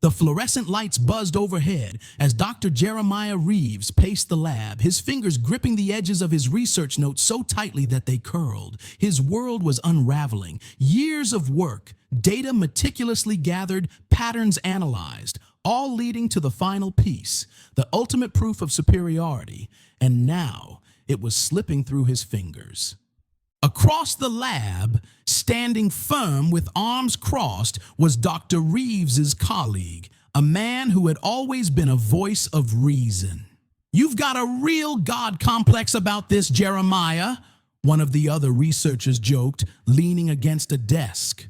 The fluorescent lights buzzed overhead as Dr. Jeremiah Reeves paced the lab, his fingers gripping the edges of his research notes so tightly that they curled. His world was unraveling. Years of work, data meticulously gathered, patterns analyzed, all leading to the final piece, the ultimate proof of superiority. And now it was slipping through his fingers. Across the lab, standing firm with arms crossed, was Dr. Reeves's colleague, a man who had always been a voice of reason. "You've got a real God complex about this, Jeremiah," one of the other researchers joked, leaning against a desk.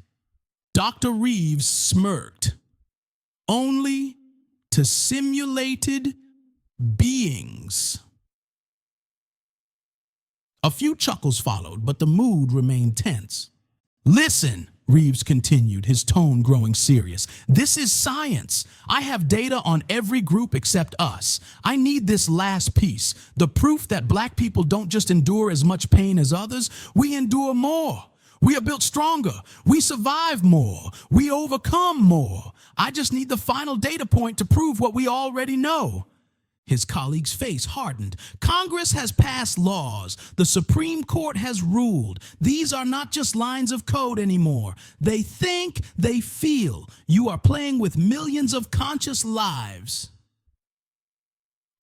Dr. Reeves smirked. "Only to simulated beings." A few chuckles followed, but the mood remained tense. "Listen," Reeves continued, his tone growing serious. "This is science. I have data on every group except us. I need this last piece, the proof that black people don't just endure as much pain as others, we endure more. We are built stronger. We survive more. We overcome more. I just need the final data point to prove what we already know." His colleague's face hardened. "Congress has passed laws. The Supreme Court has ruled. These are not just lines of code anymore. They think, they feel. You are playing with millions of conscious lives."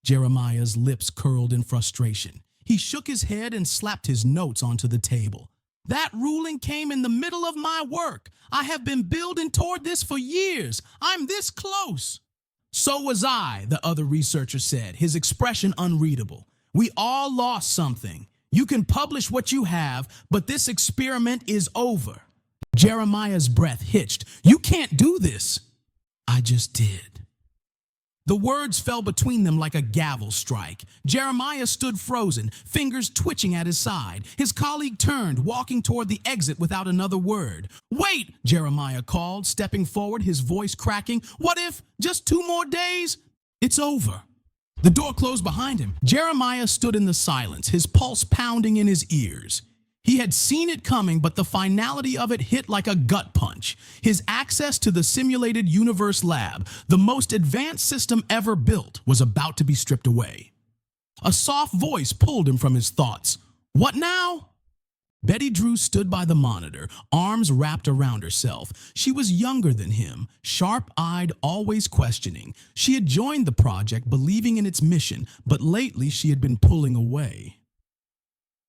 Jeremiah's lips curled in frustration. He shook his head and slapped his notes onto the table. "That ruling came in the middle of my work. I have been building toward this for years. I'm this close." "So was I," the other researcher said, his expression unreadable. "We all lost something. You can publish what you have, but this experiment is over." Jeremiah's breath hitched. "You can't do this." "I just did." The words fell between them like a gavel strike. Jeremiah stood frozen, fingers twitching at his side. His colleague turned, walking toward the exit without another word. "Wait," Jeremiah called, stepping forward, his voice cracking. "What if just 2 more days? It's over." The door closed behind him. Jeremiah stood in the silence, his pulse pounding in his ears. He had seen it coming, but the finality of it hit like a gut punch. His access to the simulated universe lab, the most advanced system ever built, was about to be stripped away. A soft voice pulled him from his thoughts. "What now?" Betty Drew stood by the monitor, arms wrapped around herself. She was younger than him, sharp-eyed, always questioning. She had joined the project believing in its mission, but lately she had been pulling away.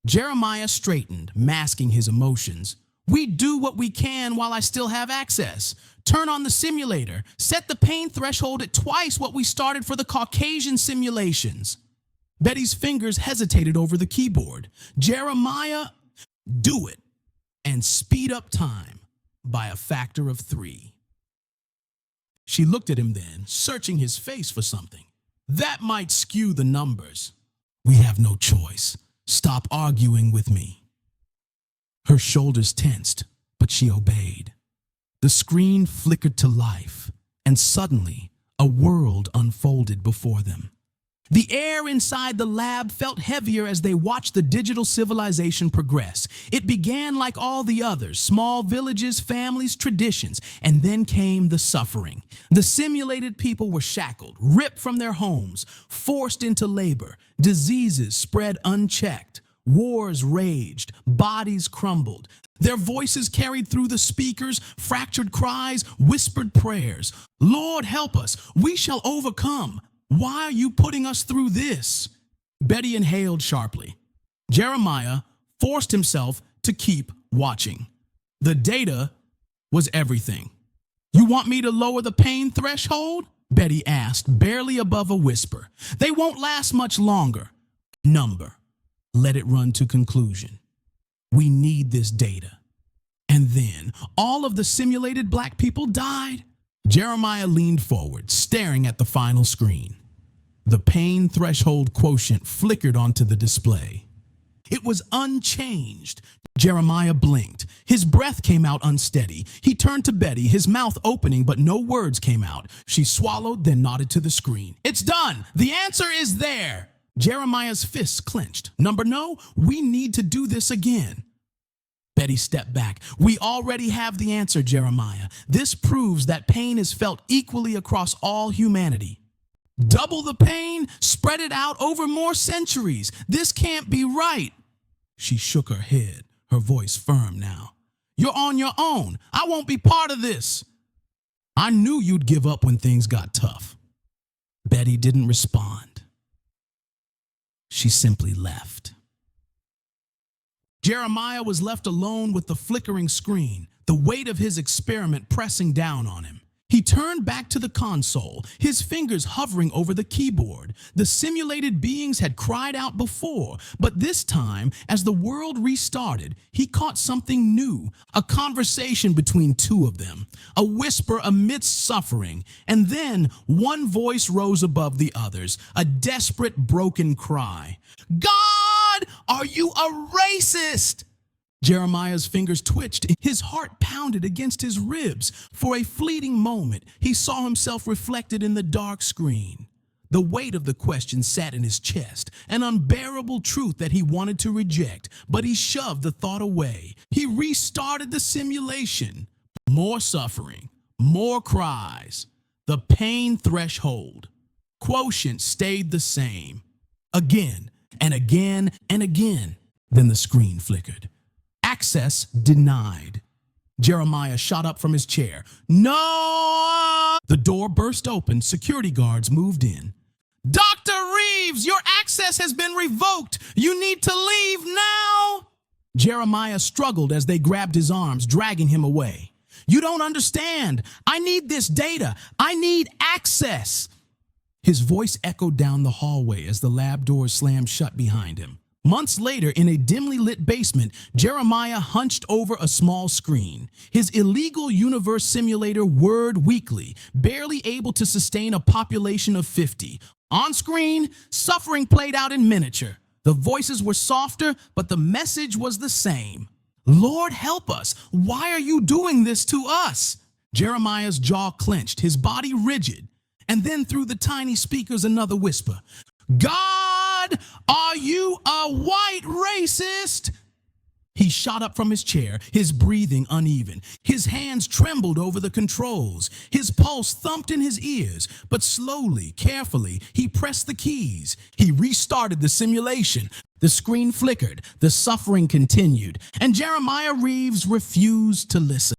Jeremiah straightened, masking his emotions. "We do what we can while I still have access. Turn on the simulator. Set the pain threshold at twice what we started for the Caucasian simulations." Betty's fingers hesitated over the keyboard. "Jeremiah, do it, and speed up time by a factor of 3. She looked at him then, searching his face for something. "That might skew the numbers." "We have no choice. Stop arguing with me." Her shoulders tensed, but she obeyed. The screen flickered to life, and suddenly a world unfolded before them. The air inside the lab felt heavier as they watched the digital civilization progress. It began like all the others, small villages, families, traditions, and then came the suffering. The simulated people were shackled, ripped from their homes, forced into labor. Diseases spread unchecked. Wars raged. Bodies crumbled. Their voices carried through the speakers, fractured cries, whispered prayers. "Lord, help us. We shall overcome. Why are you putting us through this?" Betty inhaled sharply. Jeremiah forced himself to keep watching. The data was everything. "You want me to lower the pain threshold?" Betty asked, barely above a whisper. "They won't last much longer." "Number. Let it run to conclusion. We need this data." And then all of the simulated black people died. Jeremiah leaned forward, staring at the final screen. The pain threshold quotient flickered onto the display. It was unchanged. Jeremiah blinked. His breath came out unsteady. He turned to Betty, his mouth opening, but no words came out. She swallowed, then nodded to the screen. "It's done. The answer is there." Jeremiah's fists clenched. "Number no, we need to do this again." Betty stepped back. We already have the answer, Jeremiah. This proves that pain is felt equally across all humanity. Double the pain, spread it out over more centuries. This can't be right. She shook her head, her voice firm now. You're on your own. I won't be part of this. I knew you'd give up when things got tough. Betty didn't respond. She simply left. Jeremiah was left alone with the flickering screen, the weight of his experiment pressing down on him. He turned back to the console, his fingers hovering over the keyboard. The simulated beings had cried out before, but this time, as the world restarted, he caught something new, a conversation between two of them, a whisper amidst suffering, and then one voice rose above the others, a desperate, broken cry. God, are you a racist? Jeremiah's fingers twitched. His heart pounded against his ribs. For a fleeting moment, he saw himself reflected in the dark screen. The weight of the question sat in his chest, an unbearable truth that he wanted to reject, but he shoved the thought away. He restarted the simulation. More suffering, more cries. The pain threshold. Quotient stayed the same. Again and again and again. Then the screen flickered. Access denied. Jeremiah shot up from his chair. No! The door burst open. Security guards moved in. Dr. Reeves, your access has been revoked. You need to leave now. Jeremiah struggled as they grabbed his arms, dragging him away. You don't understand. I need this data. I need access. His voice echoed down the hallway as the lab doors slammed shut behind him. Months later, in a dimly lit basement, Jeremiah hunched over a small screen. His illegal universe simulator whirred weakly, barely able to sustain a population of 50. On screen, suffering played out in miniature. The voices were softer, but the message was the same. Lord, help us. Why are you doing this to us? Jeremiah's jaw clenched, his body rigid. And then through the tiny speakers, another whisper. God, are you a white racist? He shot up from his chair, his breathing uneven. His hands trembled over the controls. His pulse thumped in his ears, but slowly, carefully, he pressed the keys. He restarted the simulation. The screen flickered, the suffering continued, and Jeremiah Reeves refused to listen.